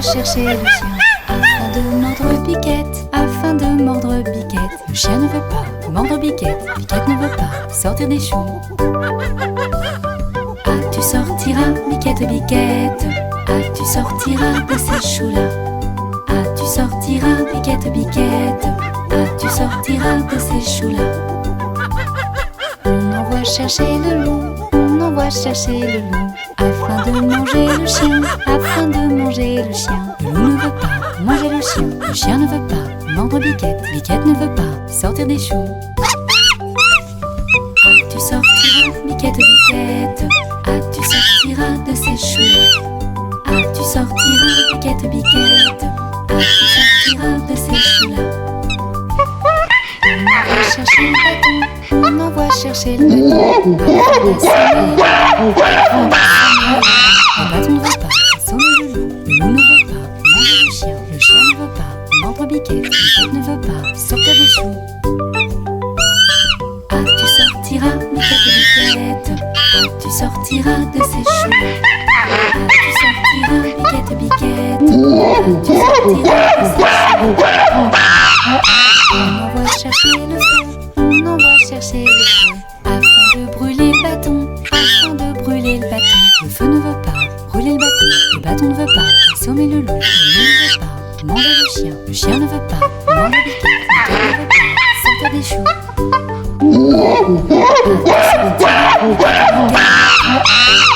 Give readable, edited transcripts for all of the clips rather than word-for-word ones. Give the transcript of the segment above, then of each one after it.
Chercher le chien afin de mordre Biquette, afin de mordre Biquette. Le chien ne veut pas mordre Biquette, Biquette ne veut pas sortir des choux. Ah, tu sortiras, Biquette, Biquette. Ah, tu sortiras de ces choux-là. Ah, tu sortiras, Biquette, Biquette. Ah, tu sortiras de ces choux-là. On envoie chercher le loup, on envoie chercher le loup, afin de manger le chien, afin de manger le chien. Le loup ne veut pas manger le chien ne veut pas mordre Biquette, Biquette ne veut pas sortir des choux. Ah, tu sortiras, Biquette, Biquette. Ah, tu sortiras de ces choux. Ah, tu sortiras, Biquette, Biquette. Ah, tu sortiras de ces choux-là. On envoie chercher le bâton, on envoie chercher le bâton. Le bâton ne veut pas assommer le loup, le loup ne veut pas manger le chien ne veut pas mordre Biquette, Biquette ne veut pas sortir des choux. Ah, tu sortiras, Biquette, Biquette. Ah, tu sortiras de ces choux. Ah, tu sortiras, Biquette, Biquette. Ah, tu sortiras de ces choux. On envoie chercher le feu, on envoie chercher le feu, afin de brûler le bâton, afin de brûler le bâton. Le feu ne veut pas brûler le bâton ne veut pas assommer le loup ne veut pas manger le chien ne veut pas mordre Biquette, Biquette ne veut pas sortir des choux.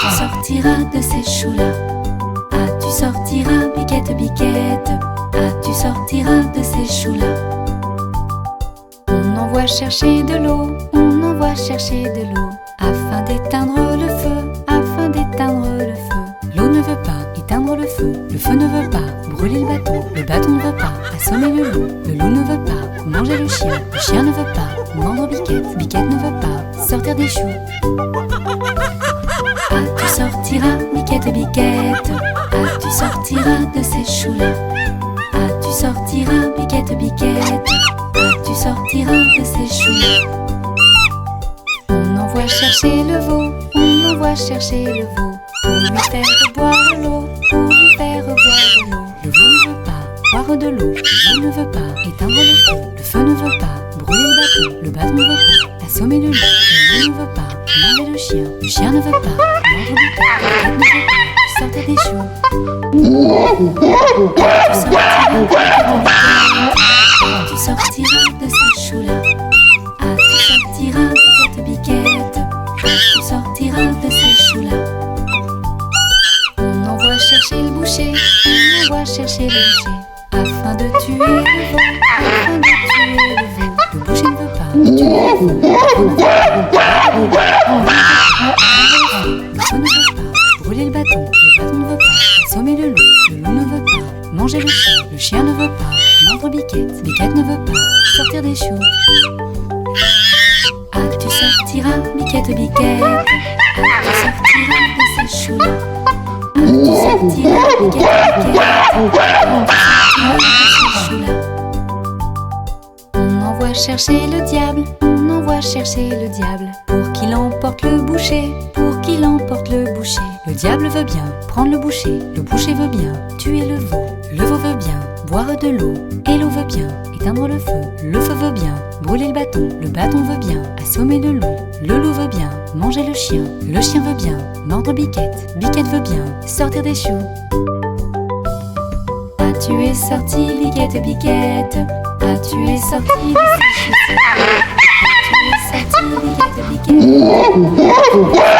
Tu sortiras de ces choux-là. Ah, tu sortiras, Biquette, Biquette. Ah, tu sortiras de ces choux-là. On envoie chercher de l'eau, on envoie chercher de l'eau, afin d'éteindre le feu, afin d'éteindre le feu. L'eau ne veut pas éteindre le feu ne veut pas brûler le bâton ne veut pas assommer le loup ne veut pas manger le chien ne veut pas mordre Biquette, Biquette ne veut pas sortir des choux. Ah, tu sortiras, Biquette, Biquette. Ah, tu sortiras de ces choux-là. Ah, tu sortiras, Biquette, Biquette. Ah, tu sortiras de ces choux. On envoie chercher le veau, on envoie chercher le veau, pour lui faire boire l'eau, pour lui faire boire l'eau. Le veau ne veut pas boire de l'eau, le veau ne veut pas éteindre le feu ne veut pas brûler le bâton ne veut pas assommer le loup ne veut pas manger le chien ne veut pas mordre Biquette, Biquette ne veut pas sortir des choux. Tu sortiras de ces choux-là. Ah, tu sortiras, Biquette, Biquette. Ah, tu sortiras de ces choux-là. On envoie chercher le boucher, on envoie chercher le boucher, afin de tuer le veau, afin de tuer le veau. Le boucher ne veut pas tuer le veau, le veau ne veut pas brûler le bâton ne veut pas assommer le loup ne veut pas manger le chien ne veut pas mordre Biquette, Biquette ne veut pas sortir des choux. Ah, tu sortiras, Biquette, Biquette. Ah, tu sortiras de ces choux-là. Ah, tu sortiras, Biquette, Biquette. Ah, tu sortiras de ces choux-là. On envoie chercher le diable, on envoie chercher le diable, pour qu'il emporte le boucher, pour qu'il emporte le boucher. Le diable veut bien prendre le boucher veut bien tuer le veau veut bien boire de l'eau, et l'eau veut bien éteindre le feu veut bien brûler le bâton veut bien assommer le loup veut bien manger le chien veut bien mordre Biquette, Biquette veut bien sortir des choux. Ah, tu es sorti, Biquette, Biquette. Ah, tu es sorti de ces choux. Tu es sorti, Biquette, Biquette.